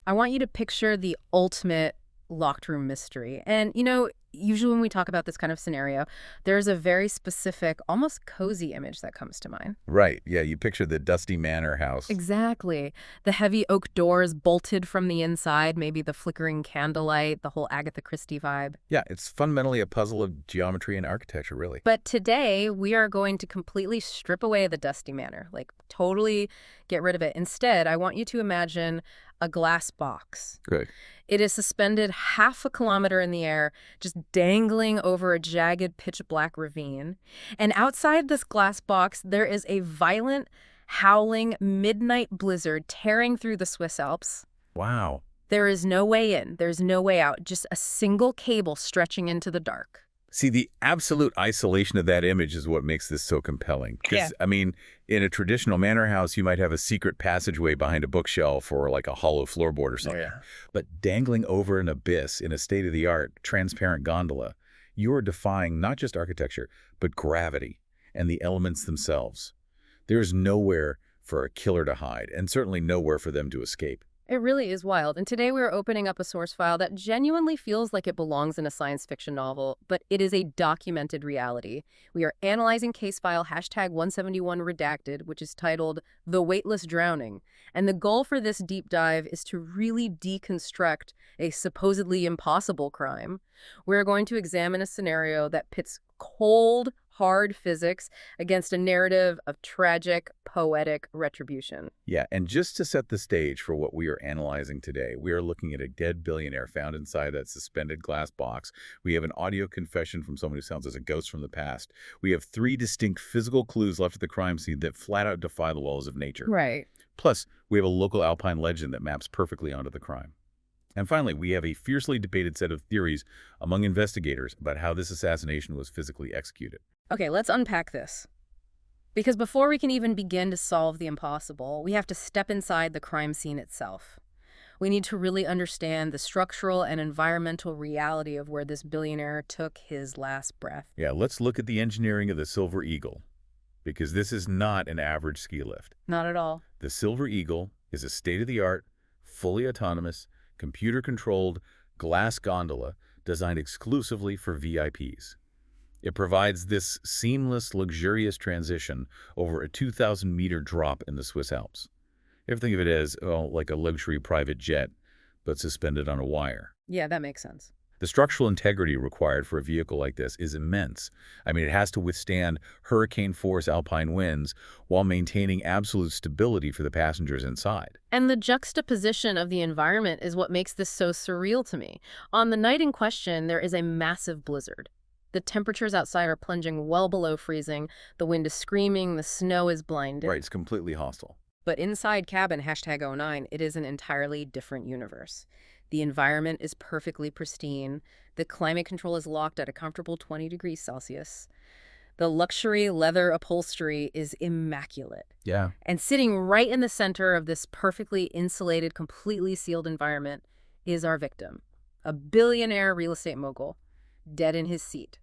I want you to picture the ultimate locked room mystery. And, usually when we talk about this kind of scenario, there's a very specific, almost cozy image that comes to mind. Right, yeah, you picture the dusty manor house. Exactly. The heavy oak doors bolted from the inside, maybe the flickering candlelight, the whole Agatha Christie vibe. Yeah, it's fundamentally a puzzle of geometry and architecture, really. But today, we are going to completely strip away the dusty manor, like totally get rid of it. Instead, I want you to imagine a glass box. Good. It is suspended half a kilometer in the air, just dangling over a jagged, pitch-black ravine. And outside this glass box, there is a violent, howling midnight blizzard tearing through the Swiss Alps. Wow. There is no way in, there's no way out, just a single cable stretching into the dark. See, the absolute isolation of that image is what makes this so compelling. Yeah. I mean, in a traditional manor house, you might have a secret passageway behind a bookshelf or like a hollow floorboard or something. yeah. But dangling over an abyss in a state-of-the-art, transparent gondola, you are defying not just architecture, but gravity and the elements themselves. There's nowhere for a killer to hide, and certainly nowhere for them to escape. It really is wild. And today we're opening up a source file that genuinely feels like it belongs in a science fiction novel, but it is a documented reality. We are analyzing case file #171 redacted, which is titled The Weightless Drowning. And the goal for this deep dive is to really deconstruct a supposedly impossible crime. We're going to examine a scenario that pits cold, hard physics against a narrative of tragic, poetic retribution. Yeah, and just to set the stage for what we are analyzing today, we are looking at a dead billionaire found inside that suspended glass box. We have an audio confession from someone who sounds as a ghost from the past. We have 3 distinct physical clues left at the crime scene that flat out defy the laws of nature. Right. Plus, we have a local Alpine legend that maps perfectly onto the crime. And finally, we have a fiercely debated set of theories among investigators about how this assassination was physically executed. Okay, let's unpack this. Because before we can even begin to solve the impossible, we have to step inside the crime scene itself. We need to really understand the structural and environmental reality of where this billionaire took his last breath. Yeah, let's look at the engineering of the Silver Eagle, because this is not an average ski lift. Not at all. The Silver Eagle is a state-of-the-art, fully autonomous, computer-controlled glass gondola designed exclusively for VIPs. It provides this seamless, luxurious transition over a 2,000-meter drop in the Swiss Alps. Ever think of it as, well, like a luxury private jet, but suspended on a wire. Yeah, that makes sense. The structural integrity required for a vehicle like this is immense. I mean, it has to withstand hurricane-force Alpine winds while maintaining absolute stability for the passengers inside. And the juxtaposition of the environment is what makes this so surreal to me. On the night in question, there is a massive blizzard. The temperatures outside are plunging well below freezing. The wind is screaming. The snow is blinding. Right, it's completely hostile. But inside cabin #09, it is an entirely different universe. The environment is perfectly pristine. The climate control is locked at a comfortable 20 degrees Celsius. The luxury leather upholstery is immaculate. Yeah. And sitting right in the center of this perfectly insulated, completely sealed environment is our victim, a billionaire real estate mogul, dead in his seat.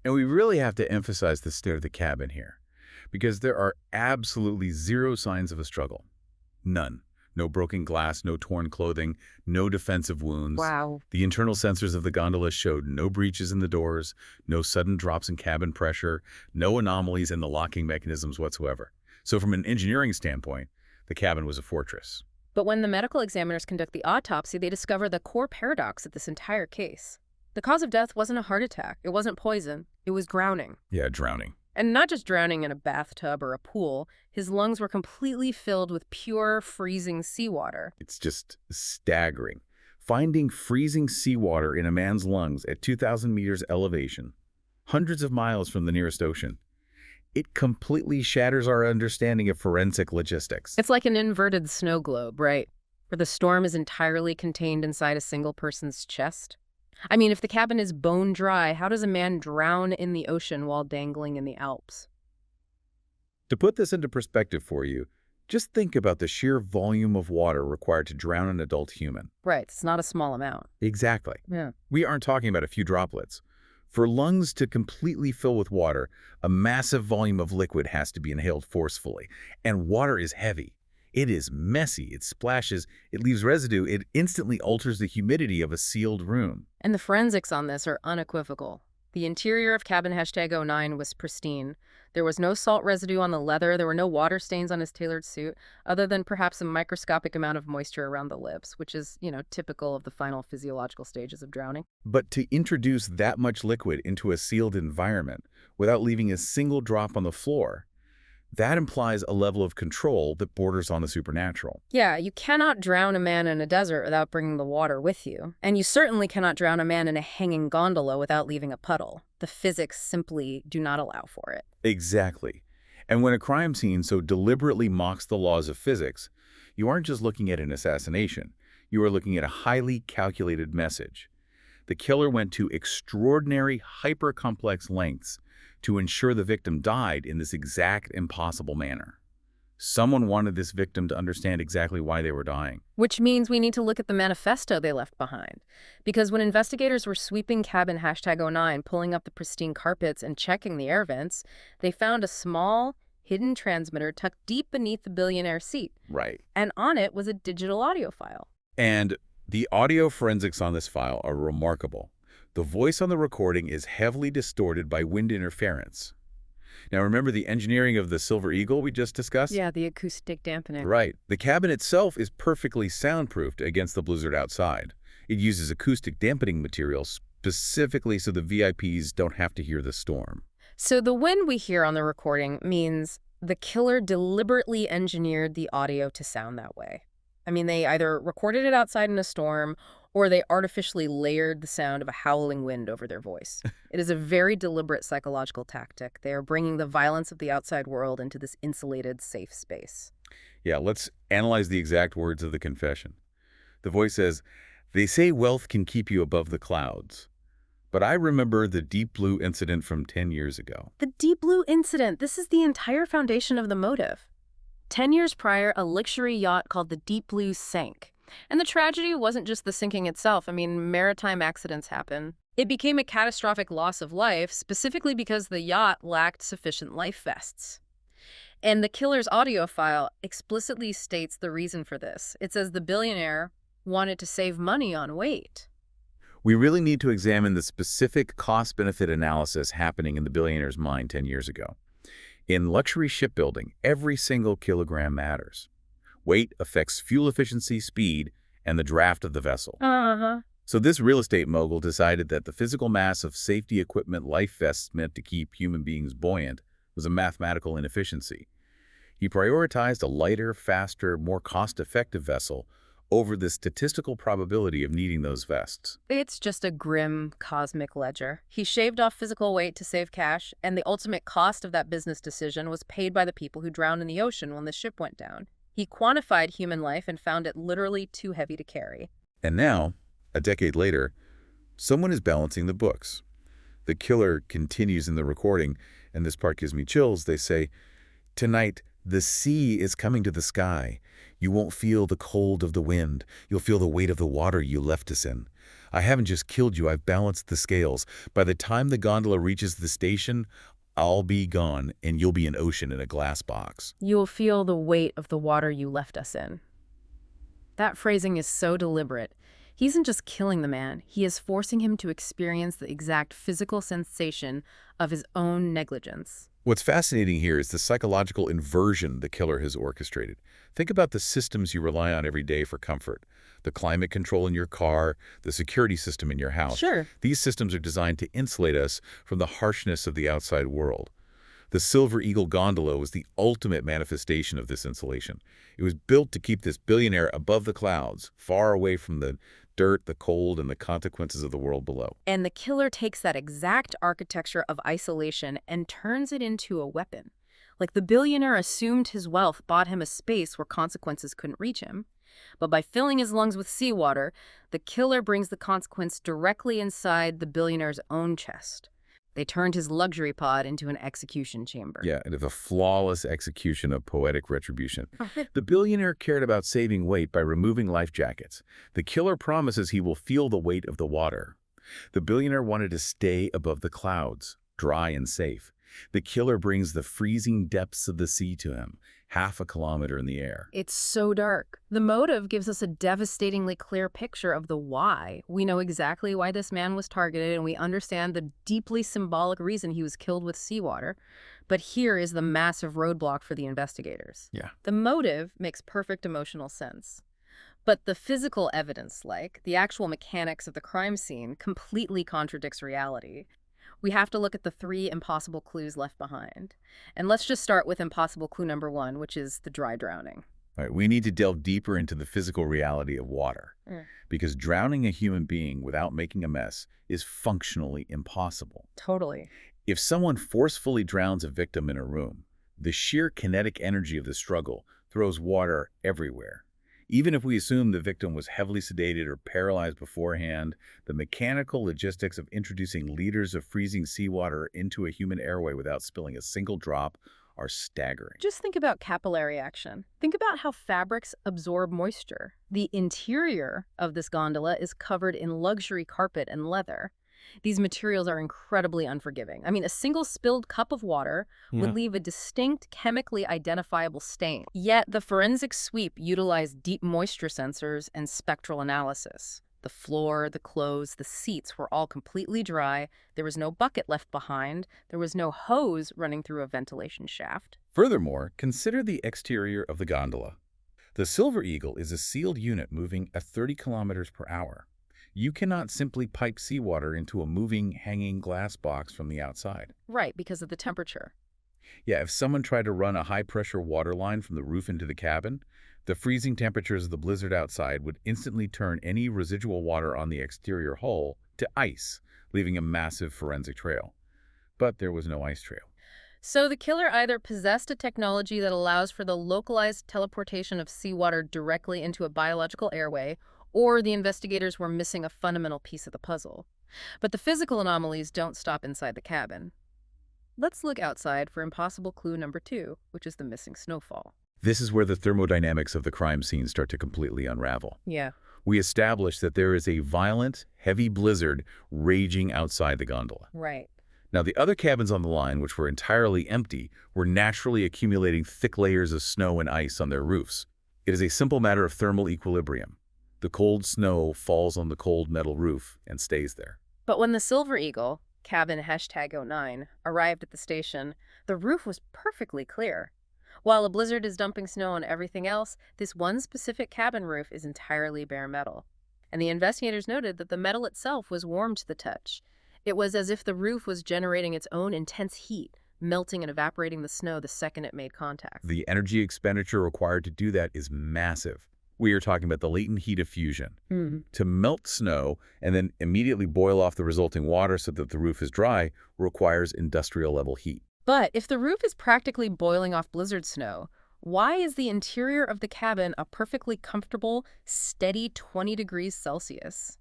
And we really have to emphasize the state of the cabin here, because there are absolutely zero signs of a struggle. None. No broken glass, no torn clothing, no defensive wounds. Wow. The internal sensors of the gondola showed no breaches in the doors, no sudden drops in cabin pressure, no anomalies in the locking mechanisms whatsoever. So from an engineering standpoint, the cabin was a fortress. But when the medical examiners conduct the autopsy, they discover the core paradox of this entire case. The cause of death wasn't a heart attack. It wasn't poison. It was drowning. Yeah, drowning. And not just drowning in a bathtub or a pool. His lungs were completely filled with pure, freezing seawater. It's just staggering. Finding freezing seawater in a man's lungs at 2,000 meters elevation, hundreds of miles from the nearest ocean, it completely shatters our understanding of forensic logistics. It's like an inverted snow globe, right? Where the storm is entirely contained inside a single person's chest. I mean, if the cabin is bone dry, how does a man drown in the ocean while dangling in the Alps? To put this into perspective for you, just think about the sheer volume of water required to drown an adult human. Right, it's not a small amount. Exactly. Yeah. We aren't talking about a few droplets. For lungs to completely fill with water, a massive volume of liquid has to be inhaled forcefully. And water is heavy. It is messy, it splashes, it leaves residue, it instantly alters the humidity of a sealed room. And the forensics on this are unequivocal. The interior of cabin #09 was pristine. There was no salt residue on the leather, there were no water stains on his tailored suit, other than perhaps a microscopic amount of moisture around the lips, which is, typical of the final physiological stages of drowning. But to introduce that much liquid into a sealed environment without leaving a single drop on the floor, that implies a level of control that borders on the supernatural. Yeah, you cannot drown a man in a desert without bringing the water with you. And you certainly cannot drown a man in a hanging gondola without leaving a puddle. The physics simply do not allow for it. Exactly. And when a crime scene so deliberately mocks the laws of physics, you aren't just looking at an assassination. You are looking at a highly calculated message. The killer went to extraordinary, hyper-complex lengths to ensure the victim died in this exact impossible manner. Someone wanted this victim to understand exactly why they were dying. Which means we need to look at the manifesto they left behind. Because when investigators were sweeping cabin #09, pulling up the pristine carpets and checking the air vents, they found a small, hidden transmitter tucked deep beneath the billionaire's seat. Right. And on it was a digital audio file. And the audio forensics on this file are remarkable. The voice on the recording is heavily distorted by wind interference. Now remember the engineering of the Silver Eagle we just discussed? Yeah, the acoustic dampening. Right. The cabin itself is perfectly soundproofed against the blizzard outside. It uses acoustic dampening materials specifically so the VIPs don't have to hear the storm. So the wind we hear on the recording means the killer deliberately engineered the audio to sound that way. I mean, they either recorded it outside in a storm or they artificially layered the sound of a howling wind over their voice. It is a very deliberate psychological tactic. They are bringing the violence of the outside world into this insulated, safe space. Yeah, let's analyze the exact words of the confession. The voice says, "They say wealth can keep you above the clouds. But I remember the Deep Blue incident from 10 years ago." The Deep Blue incident, this is the entire foundation of the motive. 10 years prior, a luxury yacht called the Deep Blue sank. And the tragedy wasn't just the sinking itself. I mean, maritime accidents happen. It became a catastrophic loss of life, specifically because the yacht lacked sufficient life vests. And the killer's audio file explicitly states the reason for this. It says the billionaire wanted to save money on weight. We really need to examine the specific cost-benefit analysis happening in the billionaire's mind 10 years ago. In luxury shipbuilding, every single kilogram matters. Weight affects fuel efficiency, speed, and the draft of the vessel. So this real estate mogul decided that the physical mass of safety equipment life vests meant to keep human beings buoyant was a mathematical inefficiency. He prioritized a lighter, faster, more cost-effective vessel over the statistical probability of needing those vests. It's just a grim cosmic ledger. He shaved off physical weight to save cash, and the ultimate cost of that business decision was paid by the people who drowned in the ocean when the ship went down. He quantified human life and found it literally too heavy to carry. And now, a decade later, someone is balancing the books. The killer continues in the recording, and this part gives me chills. They say, "Tonight, the sea is coming to the sky. You won't feel the cold of the wind. You'll feel the weight of the water you left us in. I haven't just killed you, I've balanced the scales. By the time the gondola reaches the station, I'll be gone, and you'll be an ocean in a glass box." You'll feel the weight of the water you left us in. That phrasing is so deliberate. He isn't just killing the man, he is forcing him to experience the exact physical sensation of his own negligence. What's fascinating here is the psychological inversion the killer has orchestrated. Think about the systems you rely on every day for comfort. The climate control in your car, the security system in your house. Sure. These systems are designed to insulate us from the harshness of the outside world. The Silver Eagle gondola was the ultimate manifestation of this insulation. It was built to keep this billionaire above the clouds, far away from the dirt, the cold, and the consequences of the world below. And the killer takes that exact architecture of isolation and turns it into a weapon. Like the billionaire assumed his wealth bought him a space where consequences couldn't reach him. But by filling his lungs with seawater, the killer brings the consequence directly inside the billionaire's own chest. They turned his luxury pod into an execution chamber. Yeah, and a flawless execution of poetic retribution. The billionaire cared about saving weight by removing life jackets. The killer promises he will feel the weight of the water. The billionaire wanted to stay above the clouds, dry and safe. The killer brings the freezing depths of the sea to him, half a kilometer in the air. It's so dark. The motive gives us a devastatingly clear picture of the why. We know exactly why this man was targeted, and we understand the deeply symbolic reason he was killed with seawater. But here is the massive roadblock for the investigators. Yeah. The motive makes perfect emotional sense. But the physical evidence, like the actual mechanics of the crime scene, completely contradicts reality. We have to look at the 3 impossible clues left behind. And let's just start with impossible clue number 1, which is the dry drowning. All right, we need to delve deeper into the physical reality of water, because drowning a human being without making a mess is functionally impossible. Totally. If someone forcefully drowns a victim in a room, the sheer kinetic energy of the struggle throws water everywhere. Even if we assume the victim was heavily sedated or paralyzed beforehand, the mechanical logistics of introducing liters of freezing seawater into a human airway without spilling a single drop are staggering. Just think about capillary action. Think about how fabrics absorb moisture. The interior of this gondola is covered in luxury carpet and leather. These materials are incredibly unforgiving. I mean, a single spilled cup of water would leave a distinct, chemically identifiable stain. Yet the forensic sweep utilized deep moisture sensors and spectral analysis. The floor, the clothes, the seats were all completely dry. There was no bucket left behind. There was no hose running through a ventilation shaft. Furthermore, consider the exterior of the gondola. The Silver Eagle is a sealed unit moving at 30 kilometers per hour. You cannot simply pipe seawater into a moving, hanging glass box from the outside. Right, because of the temperature. Yeah, if someone tried to run a high-pressure water line from the roof into the cabin, the freezing temperatures of the blizzard outside would instantly turn any residual water on the exterior hull to ice, leaving a massive forensic trail. But there was no ice trail. So the killer either possessed a technology that allows for the localized teleportation of seawater directly into a biological airway, or the investigators were missing a fundamental piece of the puzzle. But the physical anomalies don't stop inside the cabin. Let's look outside for impossible clue number 2, which is the missing snowfall. This is where the thermodynamics of the crime scene start to completely unravel. Yeah. We establish that there is a violent, heavy blizzard raging outside the gondola. Right. Now, the other cabins on the line, which were entirely empty, were naturally accumulating thick layers of snow and ice on their roofs. It is a simple matter of thermal equilibrium. The cold snow falls on the cold metal roof and stays there. But when the Silver Eagle, cabin #09, arrived at the station, the roof was perfectly clear. While a blizzard is dumping snow on everything else, this one specific cabin roof is entirely bare metal. And the investigators noted that the metal itself was warm to the touch. It was as if the roof was generating its own intense heat, melting and evaporating the snow the second it made contact. The energy expenditure required to do that is massive. We are talking about the latent heat of fusion. To melt snow and then immediately boil off the resulting water so that the roof is dry requires industrial-level heat. But if the roof is practically boiling off blizzard snow, why is the interior of the cabin a perfectly comfortable, steady 20 degrees Celsius?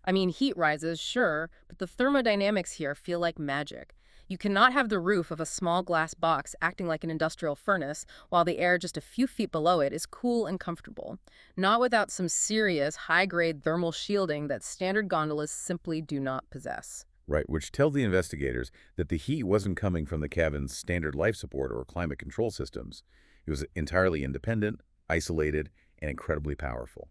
I mean, heat rises, sure, but the thermodynamics here feel like magic. You cannot have the roof of a small glass box acting like an industrial furnace while the air just a few feet below it is cool and comfortable. Not without some serious, high-grade thermal shielding that standard gondolas simply do not possess. Right, which tells the investigators that the heat wasn't coming from the cabin's standard life support or climate control systems. It was entirely independent, isolated, and incredibly powerful.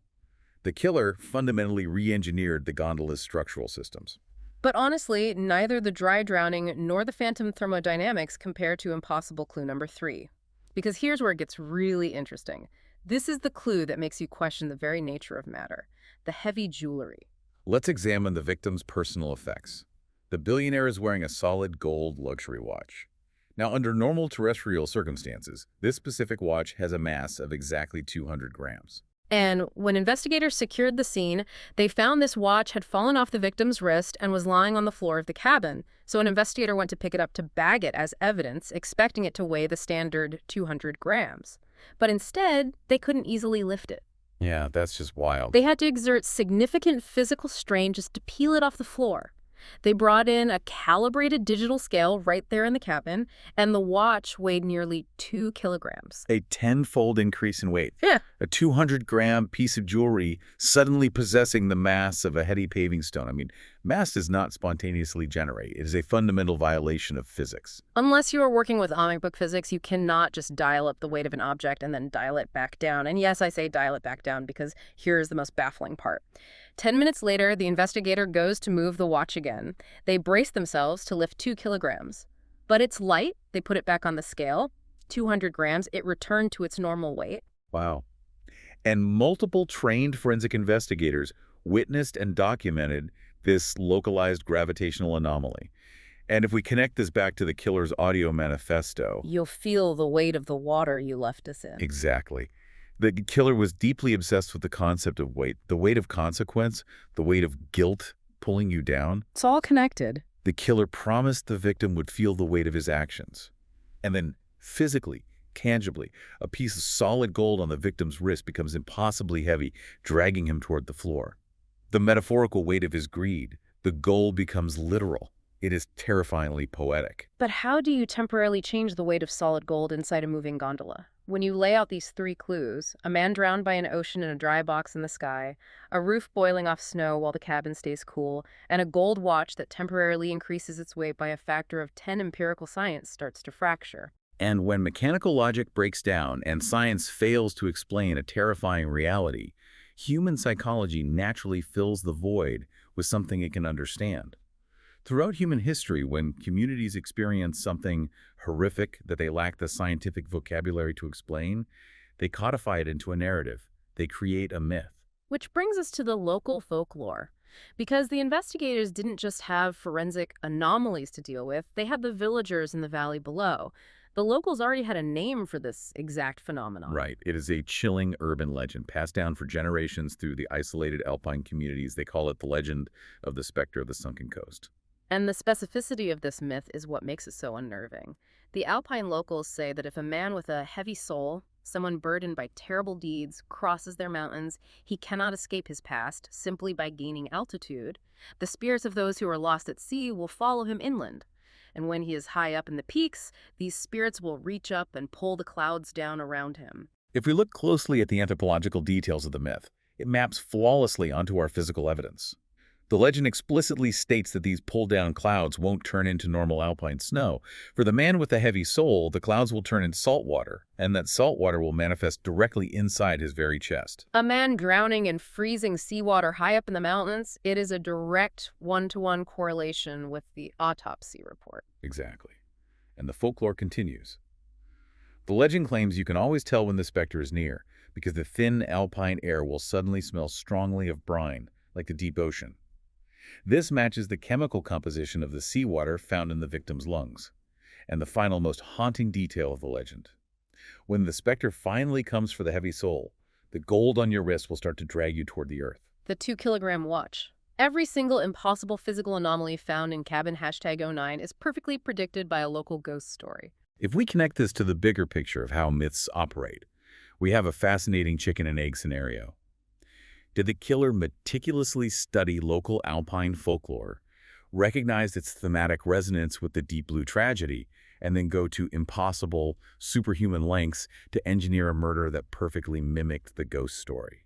The killer fundamentally re-engineered the gondola's structural systems. But honestly, neither the dry drowning nor the phantom thermodynamics compare to impossible clue number 3. Because here's where it gets really interesting. This is the clue that makes you question the very nature of matter, the heavy jewelry. Let's examine the victim's personal effects. The billionaire is wearing a solid gold luxury watch. Now, under normal terrestrial circumstances, this specific watch has a mass of exactly 200 grams. And when investigators secured the scene, they found this watch had fallen off the victim's wrist and was lying on the floor of the cabin. So an investigator went to pick it up to bag it as evidence, expecting it to weigh the standard 200 grams. But instead, they couldn't easily lift it. Yeah, that's just wild. They had to exert significant physical strain just to peel it off the floor. They brought in a calibrated digital scale right there in the cabin, and the watch weighed nearly 2 kilograms. A tenfold increase in weight. Yeah. A 200-gram piece of jewelry suddenly possessing the mass of a heavy paving stone. I mean, mass does not spontaneously generate. It is a fundamental violation of physics. Unless you are working with comic book physics, you cannot just dial up the weight of an object and then dial it back down. And yes, I say dial it back down because here's the most baffling part. 10 minutes later, the investigator goes to move the watch again. They brace themselves to lift 2 kilograms. But it's light. They put it back on the scale. 200 grams. It returned to its normal weight. Wow. And multiple trained forensic investigators witnessed and documented this localized gravitational anomaly. And if we connect this back to the killer's audio manifesto... You'll feel the weight of the water you left us in. Exactly. The killer was deeply obsessed with the concept of weight, the weight of consequence, the weight of guilt pulling you down. It's all connected. The killer promised the victim would feel the weight of his actions. And then physically, tangibly, a piece of solid gold on the victim's wrist becomes impossibly heavy, dragging him toward the floor. The metaphorical weight of his greed, the gold becomes literal. It is terrifyingly poetic. But how do you temporarily change the weight of solid gold inside a moving gondola? When you lay out these 3 clues, a man drowned by an ocean in a dry box in the sky, a roof boiling off snow while the cabin stays cool, and a gold watch that temporarily increases its weight by a factor of 10, empirical science starts to fracture. And when mechanical logic breaks down and science fails to explain a terrifying reality, human psychology naturally fills the void with something it can understand. Throughout human history, when communities experience something horrific that they lack the scientific vocabulary to explain, they codify it into a narrative. They create a myth. Which brings us to the local folklore. Because the investigators didn't just have forensic anomalies to deal with, they had the villagers in the valley below. The locals already had a name for this exact phenomenon. Right. It is a chilling urban legend passed down for generations through the isolated Alpine communities. They call it the legend of the specter of the sunken coast. And the specificity of this myth is what makes it so unnerving. The Alpine locals say that if a man with a heavy soul, someone burdened by terrible deeds, crosses their mountains, he cannot escape his past simply by gaining altitude. The spirits of those who are lost at sea will follow him inland. And when he is high up in the peaks, these spirits will reach up and pull the clouds down around him. If we look closely at the anthropological details of the myth, it maps flawlessly onto our physical evidence. The legend explicitly states that these pull-down clouds won't turn into normal alpine snow. For the man with the heavy soul, the clouds will turn into salt water, and that salt water will manifest directly inside his very chest. A man drowning in freezing seawater high up in the mountains, it is a direct one-to-one correlation with the autopsy report. Exactly. And the folklore continues. The legend claims you can always tell when the specter is near, because the thin alpine air will suddenly smell strongly of brine, like the deep ocean. This matches the chemical composition of the seawater found in the victim's lungs. And the final most haunting detail of the legend. When the specter finally comes for the heavy soul, the gold on your wrist will start to drag you toward the earth. The 2-kilogram watch. Every single impossible physical anomaly found in cabin #09 is perfectly predicted by a local ghost story. If we connect this to the bigger picture of how myths operate, we have a fascinating chicken and egg scenario. Did the killer meticulously study local Alpine folklore, recognize its thematic resonance with the Deep Blue tragedy, and then go to impossible, superhuman lengths to engineer a murder that perfectly mimicked the ghost story?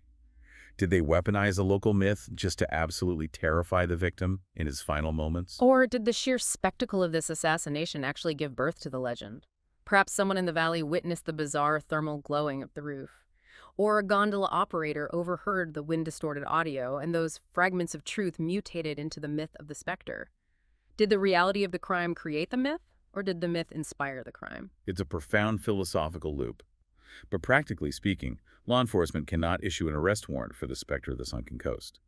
Did they weaponize a local myth just to absolutely terrify the victim in his final moments? Or did the sheer spectacle of this assassination actually give birth to the legend? Perhaps someone in the valley witnessed the bizarre thermal glowing of the roof. Or a gondola operator overheard the wind-distorted audio, and those fragments of truth mutated into the myth of the specter. Did the reality of the crime create the myth, or did the myth inspire the crime? It's a profound philosophical loop. But practically speaking, law enforcement cannot issue an arrest warrant for the specter of the sunken coast.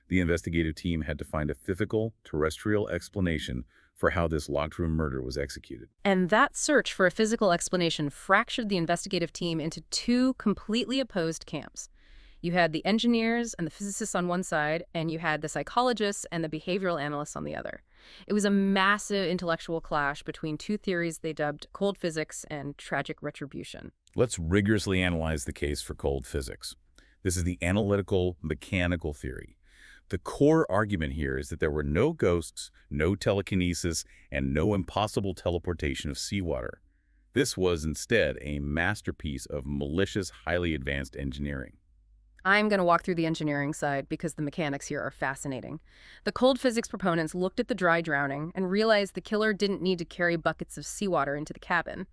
The investigative team had to find a physical, terrestrial explanation for how this locked-room murder was executed. And that search for a physical explanation fractured the investigative team into 2 completely opposed camps. You had the engineers and the physicists on one side, and you had the psychologists and the behavioral analysts on the other. It was a massive intellectual clash between 2 theories they dubbed cold physics and tragic retribution. Let's rigorously analyze the case for cold physics. This is the analytical mechanical theory. The core argument here is that there were no ghosts, no telekinesis, and no impossible teleportation of seawater. This was instead a masterpiece of malicious, highly advanced engineering. I'm going to walk through the engineering side because the mechanics here are fascinating. The cold physics proponents looked at the dry drowning and realized the killer didn't need to carry buckets of seawater into the cabin.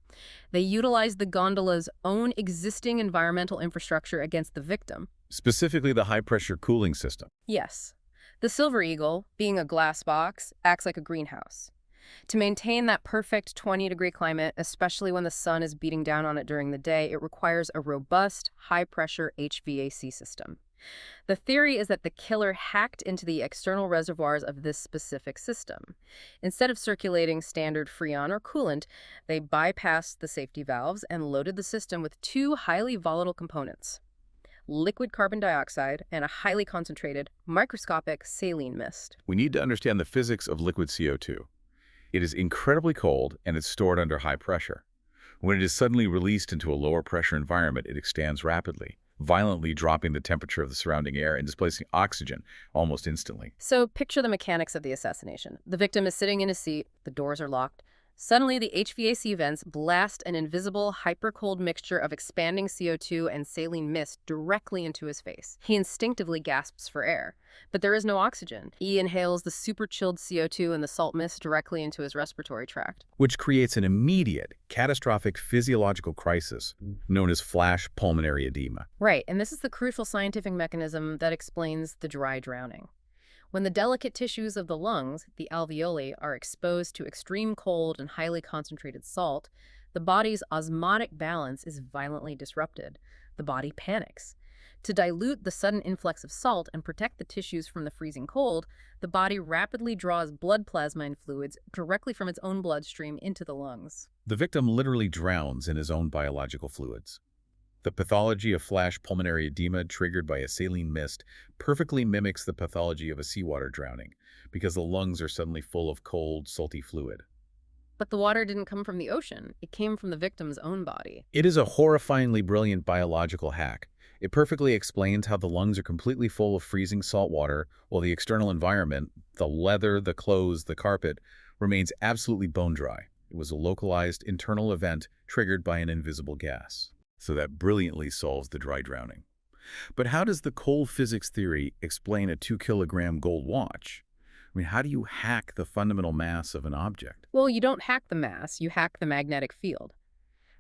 They utilized the gondola's own existing environmental infrastructure against the victim. Specifically the high-pressure cooling system. Yes. The Silver Eagle, being a glass box, acts like a greenhouse. To maintain that perfect 20-degree climate, especially when the sun is beating down on it during the day, it requires a robust, high-pressure HVAC system. The theory is that the killer hacked into the external reservoirs of this specific system. Instead of circulating standard freon or coolant, they bypassed the safety valves and loaded the system with two highly volatile components: liquid carbon dioxide and a highly concentrated, microscopic saline mist. We need to understand the physics of liquid CO2. It is incredibly cold and it's stored under high pressure. When it is suddenly released into a lower pressure environment, it expands rapidly, violently dropping the temperature of the surrounding air and displacing oxygen almost instantly. So picture the mechanics of the assassination. The victim is sitting in a seat, the doors are locked. Suddenly, the HVAC vents blast an invisible, hyper-cold mixture of expanding CO2 and saline mist directly into his face. He instinctively gasps for air, but there is no oxygen. He inhales the super-chilled CO2 and the salt mist directly into his respiratory tract. Which creates an immediate, catastrophic physiological crisis known as flash pulmonary edema. Right, and this is the crucial scientific mechanism that explains the dry drowning. When the delicate tissues of the lungs, the alveoli, are exposed to extreme cold and highly concentrated salt, the body's osmotic balance is violently disrupted. The body panics. To dilute the sudden influx of salt and protect the tissues from the freezing cold, the body rapidly draws blood plasma and fluids directly from its own bloodstream into the lungs. The victim literally drowns in his own biological fluids. The pathology of flash pulmonary edema triggered by a saline mist perfectly mimics the pathology of a seawater drowning because the lungs are suddenly full of cold, salty fluid. But the water didn't come from the ocean. It came from the victim's own body. It is a horrifyingly brilliant biological hack. It perfectly explains how the lungs are completely full of freezing salt water while the external environment, the leather, the clothes, the carpet, remains absolutely bone dry. It was a localized internal event triggered by an invisible gas. So that brilliantly solves the dry drowning. But how does the cold physics theory explain a 2-kilogram gold watch? I mean, how do you hack the fundamental mass of an object? Well, you don't hack the mass, you hack the magnetic field.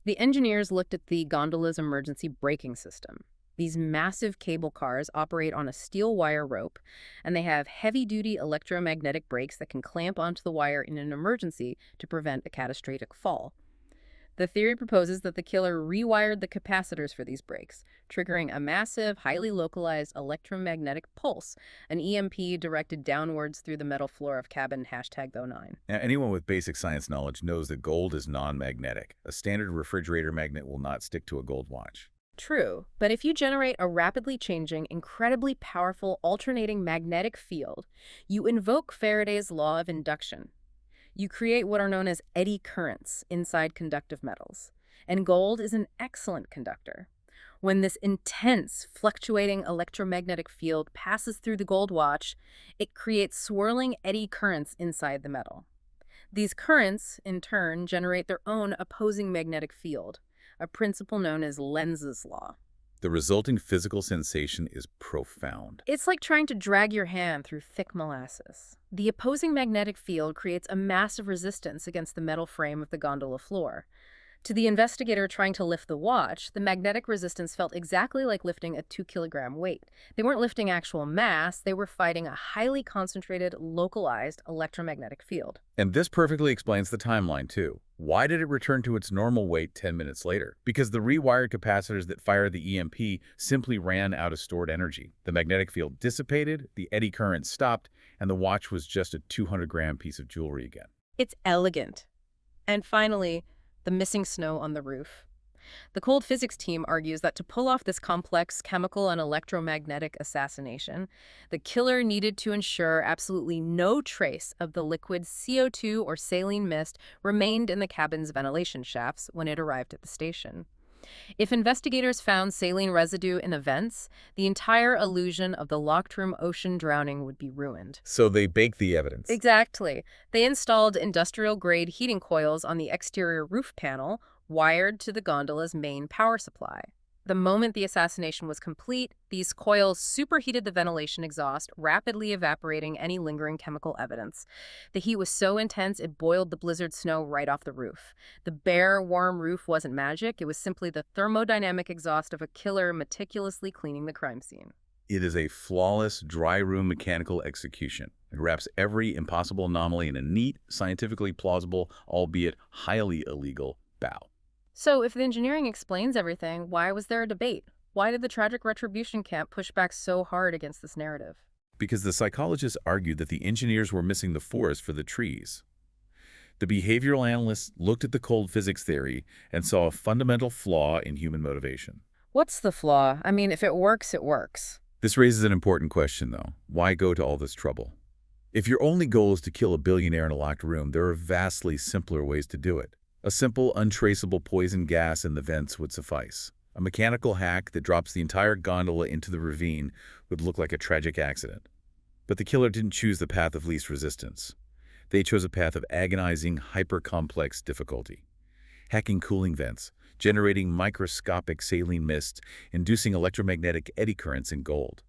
The engineers looked at the gondola's emergency braking system. These massive cable cars operate on a steel wire rope, and they have heavy-duty electromagnetic brakes that can clamp onto the wire in an emergency to prevent a catastrophic fall. The theory proposes that the killer rewired the capacitors for these brakes, triggering a massive, highly localized electromagnetic pulse, an EMP directed downwards through the metal floor of cabin #09. Now, anyone with basic science knowledge knows that gold is non-magnetic. A standard refrigerator magnet will not stick to a gold watch. True, but if you generate a rapidly changing, incredibly powerful alternating magnetic field, you invoke Faraday's law of induction. You create what are known as eddy currents inside conductive metals, and gold is an excellent conductor. When this intense, fluctuating electromagnetic field passes through the gold watch, it creates swirling eddy currents inside the metal. These currents, in turn, generate their own opposing magnetic field, a principle known as Lenz's law. The resulting physical sensation is profound. It's like trying to drag your hand through thick molasses. The opposing magnetic field creates a massive resistance against the metal frame of the gondola floor. To the investigator trying to lift the watch, the magnetic resistance felt exactly like lifting a 2-kilogram weight. They weren't lifting actual mass, they were fighting a highly concentrated, localized electromagnetic field. And this perfectly explains the timeline, too. Why did it return to its normal weight 10 minutes later? Because the rewired capacitors that fired the EMP simply ran out of stored energy. The magnetic field dissipated, the eddy current stopped, and the watch was just a 200-gram piece of jewelry again. It's elegant. And finally, the missing snow on the roof. The cold physics team argues that to pull off this complex chemical and electromagnetic assassination, the killer needed to ensure absolutely no trace of the liquid CO2 or saline mist remained in the cabin's ventilation shafts when it arrived at the station. If investigators found saline residue in the vents, the entire illusion of the locked room ocean drowning would be ruined. So they baked the evidence. Exactly. They installed industrial-grade heating coils on the exterior roof panel, wired to the gondola's main power supply. The moment the assassination was complete, these coils superheated the ventilation exhaust, rapidly evaporating any lingering chemical evidence. The heat was so intense it boiled the blizzard snow right off the roof. The bare, warm roof wasn't magic, it was simply the thermodynamic exhaust of a killer meticulously cleaning the crime scene. It is a flawless, dry room mechanical execution. It wraps every impossible anomaly in a neat, scientifically plausible, albeit highly illegal, bow. So, if the engineering explains everything, why was there a debate? Why did the tragic retribution camp push back so hard against this narrative? Because the psychologists argued that the engineers were missing the forest for the trees. The behavioral analysts looked at the cold physics theory and saw a fundamental flaw in human motivation. What's the flaw? I mean, if it works, it works. This raises an important question, though. Why go to all this trouble? If your only goal is to kill a billionaire in a locked room, there are vastly simpler ways to do it. A simple, untraceable poison gas in the vents would suffice. A mechanical hack that drops the entire gondola into the ravine would look like a tragic accident. But the killer didn't choose the path of least resistance. They chose a path of agonizing, hyper-complex difficulty. Hacking cooling vents, generating microscopic saline mists, inducing electromagnetic eddy currents in gold.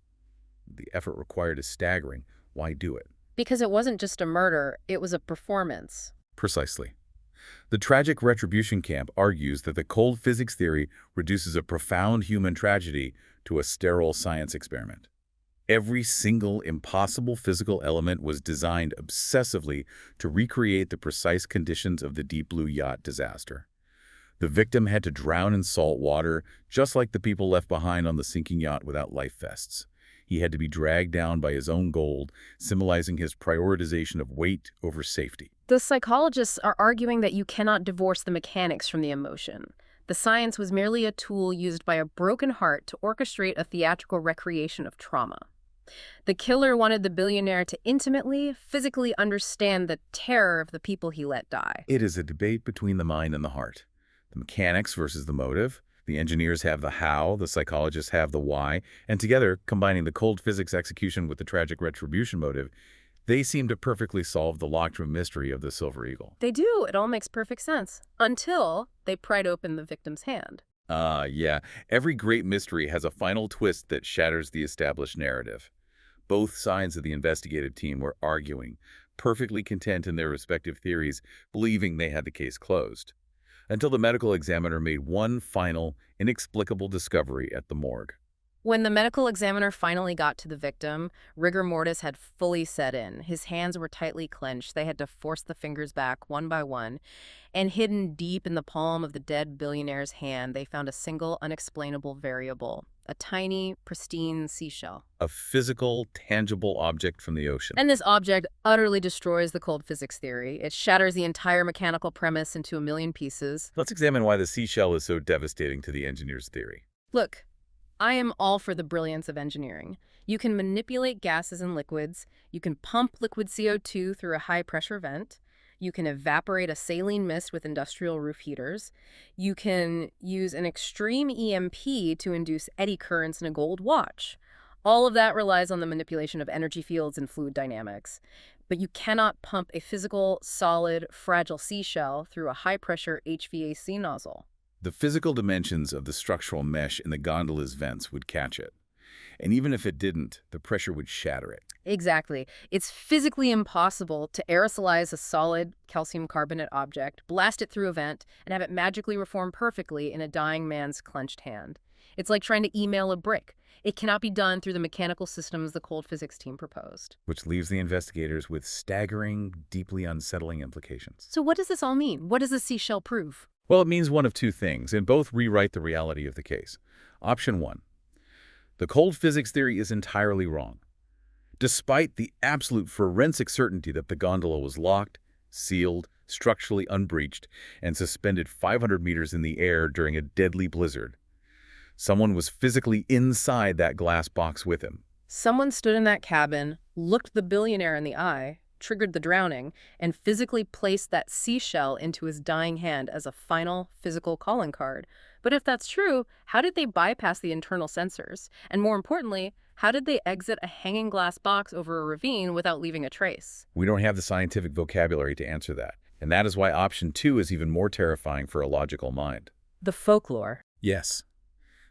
The effort required is staggering. Why do it? Because it wasn't just a murder, it was a performance. Precisely. The tragic retribution camp argues that the cold physics theory reduces a profound human tragedy to a sterile science experiment. Every single impossible physical element was designed obsessively to recreate the precise conditions of the Deep Blue yacht disaster. The victim had to drown in salt water, just like the people left behind on the sinking yacht without life vests. He had to be dragged down by his own gold, symbolizing his prioritization of weight over safety. The psychologists are arguing that you cannot divorce the mechanics from the emotion. The science was merely a tool used by a broken heart to orchestrate a theatrical recreation of trauma. The killer wanted the billionaire to intimately, physically understand the terror of the people he let die. It is a debate between the mind and the heart. The mechanics versus the motive. The engineers have the how, the psychologists have the why, and together, combining the cold physics execution with the tragic retribution motive, they seem to perfectly solve the locked room mystery of the Silver Eagle. They do. It all makes perfect sense. Until they pried open the victim's hand. Yeah. Every great mystery has a final twist that shatters the established narrative. Both sides of the investigative team were arguing, perfectly content in their respective theories, believing they had the case closed, until the medical examiner made one final, inexplicable discovery at the morgue. When the medical examiner finally got to the victim, rigor mortis had fully set in. His hands were tightly clenched. They had to force the fingers back one by one. And hidden deep in the palm of the dead billionaire's hand, they found a single unexplainable variable. A tiny, pristine seashell. A physical, tangible object from the ocean. And this object utterly destroys the cold physics theory. It shatters the entire mechanical premise into a million pieces. Let's examine why the seashell is so devastating to the engineer's theory. Look, I am all for the brilliance of engineering. You can manipulate gases and liquids. You can pump liquid CO2 through a high-pressure vent. You can evaporate a saline mist with industrial roof heaters. You can use an extreme EMP to induce eddy currents in a gold watch. All of that relies on the manipulation of energy fields and fluid dynamics. But you cannot pump a physical, solid, fragile seashell through a high-pressure HVAC nozzle. The physical dimensions of the structural mesh in the gondola's vents would catch it. And even if it didn't, the pressure would shatter it. Exactly. It's physically impossible to aerosolize a solid calcium carbonate object, blast it through a vent, and have it magically reform perfectly in a dying man's clenched hand. It's like trying to email a brick. It cannot be done through the mechanical systems the cold physics team proposed. Which leaves the investigators with staggering, deeply unsettling implications. So what does this all mean? What does the seashell prove? Well, it means one of two things, and both rewrite the reality of the case. Option 1. The cold physics theory is entirely wrong. Despite the absolute forensic certainty that the gondola was locked, sealed, structurally unbreached, and suspended 500 meters in the air during a deadly blizzard, someone was physically inside that glass box with him. Someone stood in that cabin, looked the billionaire in the eye, triggered the drowning, and physically placed that seashell into his dying hand as a final physical calling card. But if that's true, how did they bypass the internal sensors? And more importantly, how did they exit a hanging glass box over a ravine without leaving a trace? We don't have the scientific vocabulary to answer that, and that is why option 2 is even more terrifying for a logical mind. The folklore. Yes.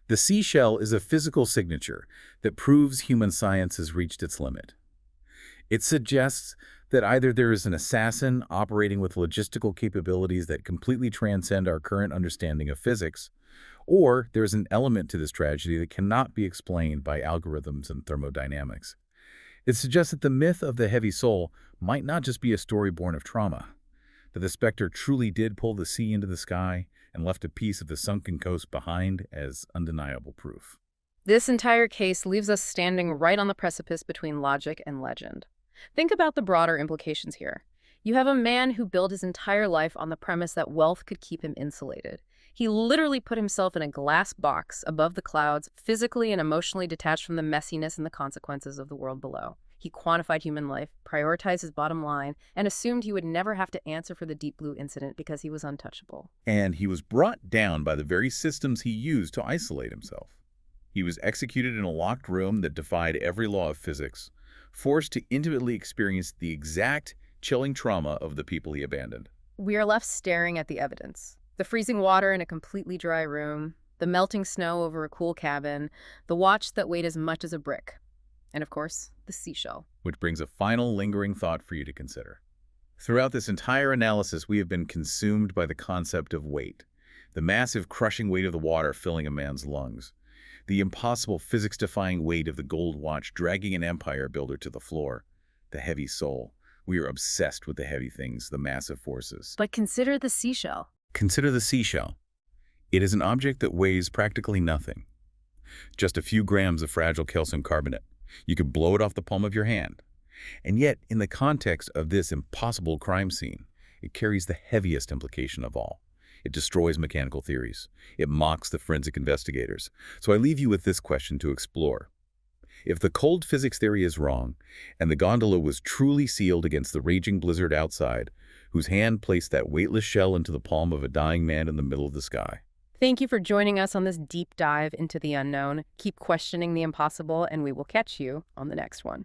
The seashell is a physical signature that proves human science has reached its limit. It suggests that either there is an assassin operating with logistical capabilities that completely transcend our current understanding of physics, or there is an element to this tragedy that cannot be explained by algorithms and thermodynamics. It suggests that the myth of the heavy soul might not just be a story born of trauma, that the specter truly did pull the sea into the sky and left a piece of the sunken coast behind as undeniable proof. This entire case leaves us standing right on the precipice between logic and legend. Think about the broader implications here. You have a man who built his entire life on the premise that wealth could keep him insulated. He literally put himself in a glass box above the clouds, physically and emotionally detached from the messiness and the consequences of the world below. He quantified human life, prioritized his bottom line, and assumed he would never have to answer for the Deep Blue incident because he was untouchable. And he was brought down by the very systems he used to isolate himself. He was executed in a locked room that defied every law of physics, forced to intimately experience the exact chilling trauma of the people he abandoned. We are left staring at the evidence. The freezing water in a completely dry room, the melting snow over a cool cabin, the watch that weighed as much as a brick, and of course, the seashell. Which brings a final lingering thought for you to consider. Throughout this entire analysis, we have been consumed by the concept of weight, the massive crushing weight of the water filling a man's lungs, the impossible physics-defying weight of the gold watch dragging an empire builder to the floor, the heavy soul. We are obsessed with the heavy things, the massive forces. But consider the seashell. Consider the seashell. It is an object that weighs practically nothing. Just a few grams of fragile calcium carbonate. You could blow it off the palm of your hand. And yet, in the context of this impossible crime scene, it carries the heaviest implication of all. It destroys mechanical theories. It mocks the forensic investigators. So I leave you with this question to explore. If the cold physics theory is wrong, and the gondola was truly sealed against the raging blizzard outside, whose hand placed that weightless shell into the palm of a dying man in the middle of the sky? Thank you for joining us on this deep dive into the unknown. Keep questioning the impossible, and we will catch you on the next one.